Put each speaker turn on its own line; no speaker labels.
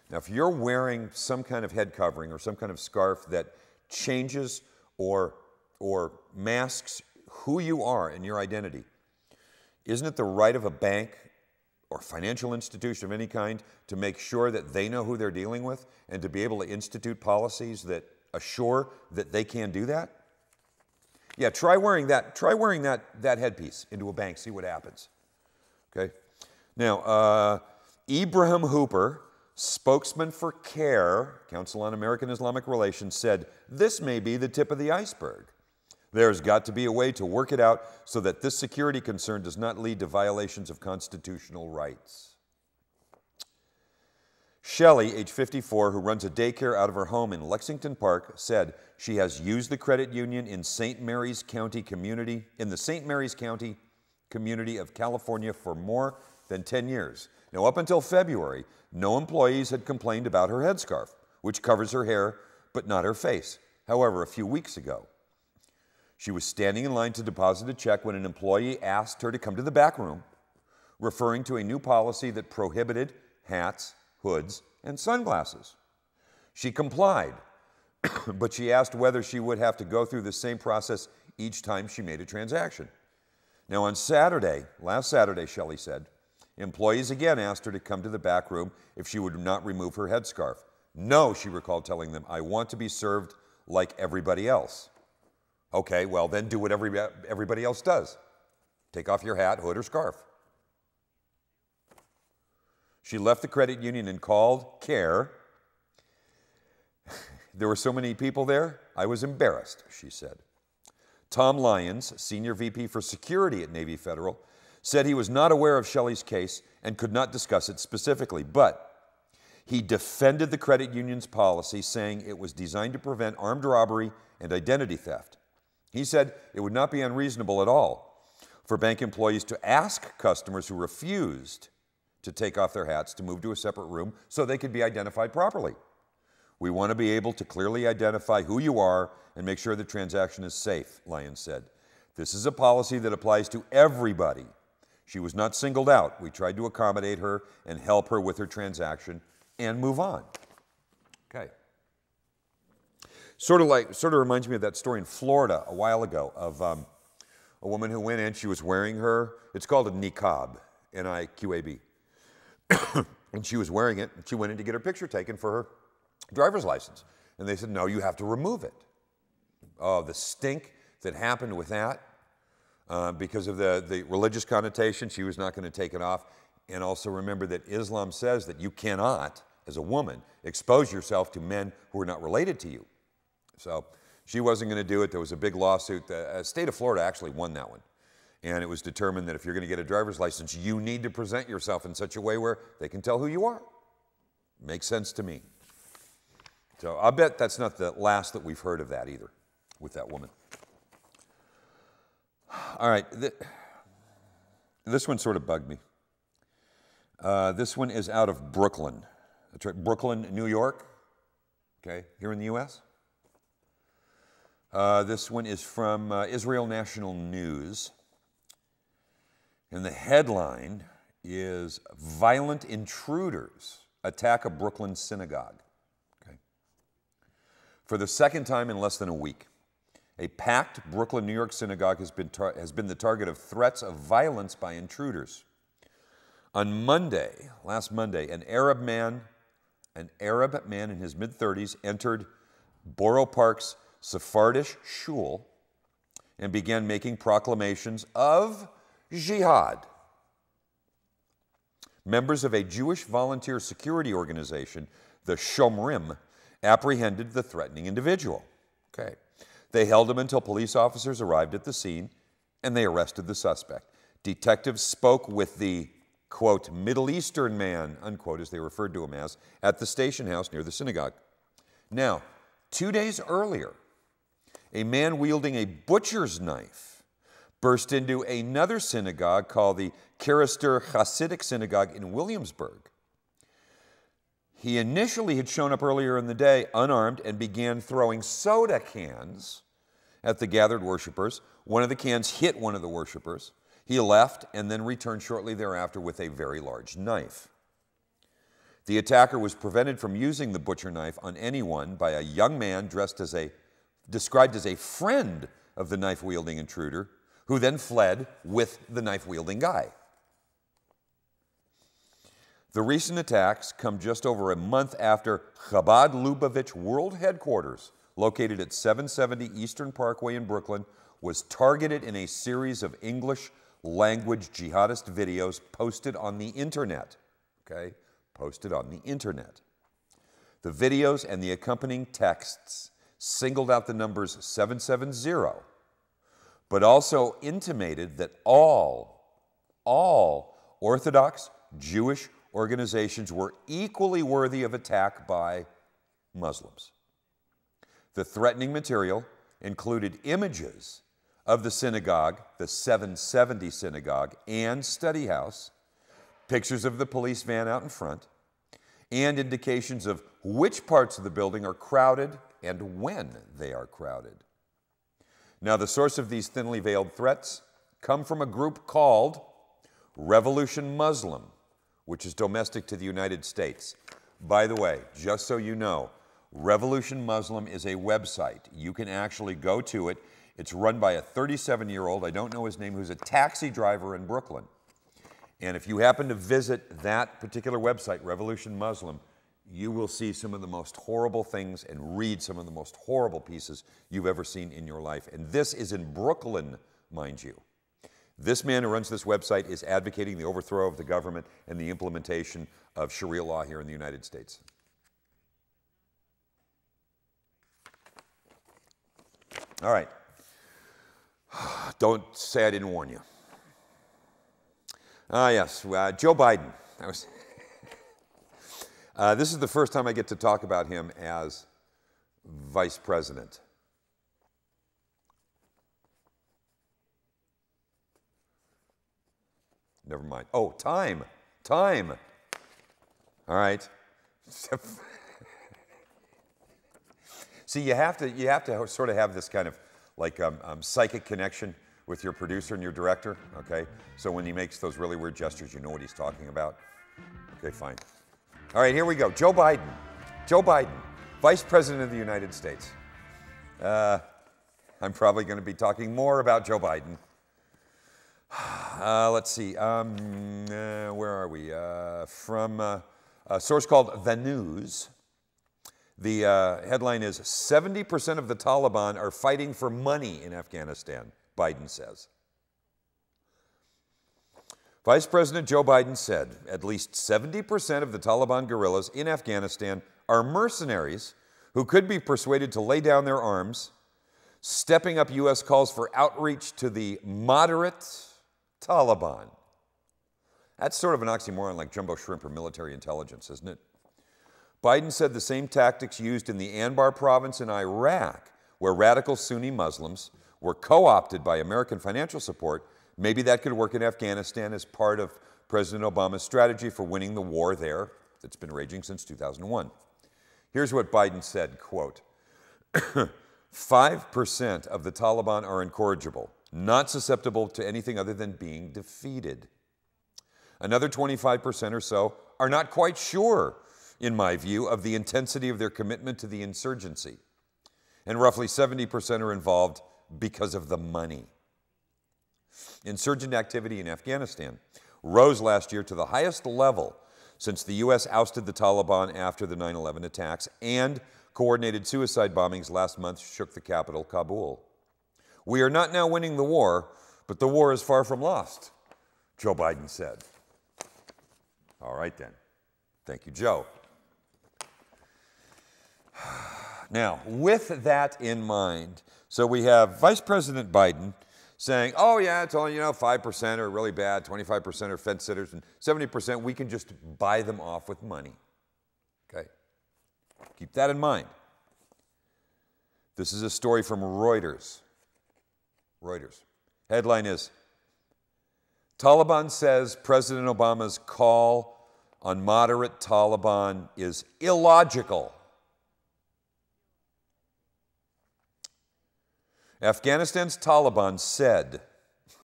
Now, if you're wearing some kind of head covering or some kind of scarf that changes or masks who you are and your identity, isn't it the right of a bank or financial institution of any kind to make sure that they know who they're dealing with and to be able to institute policies that assure that they can do that? Yeah, try wearing that headpiece into a bank, see what happens. Okay? Now, Ibrahim Hooper, spokesman for CARE, Council on American Islamic Relations, said, "This may be the tip of the iceberg. There's got to be a way to work it out so that this security concern does not lead to violations of constitutional rights." Shelley, age 54, who runs a daycare out of her home in Lexington Park, said she has used the credit union in the St. Mary's County community of California for more than 10 years. Now, up until February, no employees had complained about her headscarf, which covers her hair but not her face. However, a few weeks ago, she was standing in line to deposit a check when an employee asked her to come to the back room, referring to a new policy that prohibited hats, hoods, and sunglasses. She complied, but she asked whether she would have to go through the same process each time she made a transaction. Now, on last Saturday, Shelley said, employees again asked her to come to the back room if she would not remove her headscarf. "No," she recalled telling them, "I want to be served like everybody else." Okay, well then do what everybody else does. Take off your hat, hood, or scarf. She left the credit union and called CARE. "There were so many people there, I was embarrassed," she said. Tom Lyons, senior VP for security at Navy Federal, said he was not aware of Shelley's case and could not discuss it specifically, but he defended the credit union's policy, saying it was designed to prevent armed robbery and identity theft. He said it would not be unreasonable at all for bank employees to ask customers who refused to take off their hats to move to a separate room so they could be identified properly. "We want to be able to clearly identify who you are and make sure the transaction is safe," Lyons said. "This is a policy that applies to everybody. She was not singled out. We tried to accommodate her and help her with her transaction and move on." Okay. Sort of reminds me of that story in Florida a while ago of a woman who went in. She was wearing it's called a niqab, N-I-Q-A-B. And she was wearing it, and she went in to get her picture taken for her driver's license. And they said, "No, you have to remove it." Oh, the stink that happened with that, because of the religious connotation, she was not going to take it off. And also remember that Islam says that you cannot, as a woman, expose yourself to men who are not related to you. So she wasn't going to do it. There was a big lawsuit. The state of Florida actually won that one. And it was determined that if you're going to get a driver's license, you need to present yourself in such a way where they can tell who you are. Makes sense to me. So I'll bet that's not the last that we've heard of that either, with that woman. All right, this one sort of bugged me. This one is out of Brooklyn. That's right, Brooklyn, New York, okay, here in the U.S. This one is from Israel National News. And the headline is "Violent Intruders Attack a Brooklyn Synagogue." Okay. For the second time in less than a week, a packed Brooklyn, New York synagogue has been the target of threats of violence by intruders. On last Monday, an Arab man in his mid-30s entered Borough Park's Sephardish shul and began making proclamations of jihad. Members of a Jewish volunteer security organization, the Shomrim, apprehended the threatening individual. Okay. They held him until police officers arrived at the scene, and they arrested the suspect. Detectives spoke with the, quote, Middle Eastern man, unquote, as they referred to him as, at the station house near the synagogue. Now, 2 days earlier, a man wielding a butcher's knife burst into another synagogue called the Charister Hasidic Synagogue in Williamsburg. He initially had shown up earlier in the day unarmed and began throwing soda cans at the gathered worshipers. One of the cans hit one of the worshipers. He left and then returned shortly thereafter with a very large knife. The attacker was prevented from using the butcher knife on anyone by a young man described as a friend of the knife-wielding intruder, who then fled with the knife-wielding guy. The recent attacks come just over a month after Chabad Lubavitch World Headquarters, located at 770 Eastern Parkway in Brooklyn, was targeted in a series of English-language jihadist videos posted on the internet. Okay? Posted on the internet. The videos and the accompanying texts singled out the numbers 770, but also intimated that all Orthodox Jewish organizations were equally worthy of attack by Muslims. The threatening material included images of the synagogue, the 770 synagogue, and study house, pictures of the police van out in front, and indications of which parts of the building are crowded and when they are crowded. Now, the source of these thinly veiled threats come from a group called Revolution Muslim, which is domestic to the United States. By the way, just so you know, Revolution Muslim is a website. You can actually go to it. It's run by a 37-year-old, I don't know his name, who's a taxi driver in Brooklyn. And if you happen to visit that particular website, Revolution Muslim, you will see some of the most horrible things and read some of the most horrible pieces you've ever seen in your life. And this is in Brooklyn, mind you. This man who runs this website is advocating the overthrow of the government and the implementation of Sharia law here in the United States. All right. Don't say I didn't warn you. Yes, Joe Biden. This is the first time I get to talk about him as vice president. Never mind. Oh, time. All right. See, you have to sort of have this kind of like psychic connection with your producer and your director, okay? So when he makes those really weird gestures, you know what he's talking about. Okay, fine. All right, here we go. Joe Biden. Joe Biden, Vice President of the United States. I'm probably going to be talking more about Joe Biden. Let's see. Where are we? From a source called The News. The headline is 70% of the Taliban are fighting for money in Afghanistan, Biden says. Vice President Joe Biden said at least 70% of the Taliban guerrillas in Afghanistan are mercenaries who could be persuaded to lay down their arms, stepping up U.S. calls for outreach to the moderate Taliban. That's sort of an oxymoron like jumbo shrimp or military intelligence, isn't it? Biden said the same tactics used in the Anbar province in Iraq, where radical Sunni Muslims were co-opted by American financial support, maybe that could work in Afghanistan as part of President Obama's strategy for winning the war there that's been raging since 2001. Here's what Biden said, quote, 5% of the Taliban are incorrigible, not susceptible to anything other than being defeated. Another 25% or so are not quite sure, in my view, of the intensity of their commitment to the insurgency. And roughly 70% are involved because of the money. Insurgent activity in Afghanistan rose last year to the highest level since the U.S. ousted the Taliban after the 9/11 attacks, and coordinated suicide bombings last month shook the capital, Kabul. We are not now winning the war, but the war is far from lost, Joe Biden said. All right then. Thank you, Joe. Now, with that in mind, so we have Vice President Biden saying, oh yeah, it's only, 5% are really bad, 25% are fence sitters, and 70% we can just buy them off with money. Okay? Keep that in mind. This is a story from Reuters. Reuters. Headline is, Taliban says President Obama's call on moderate Taliban is illogical. Afghanistan's Taliban said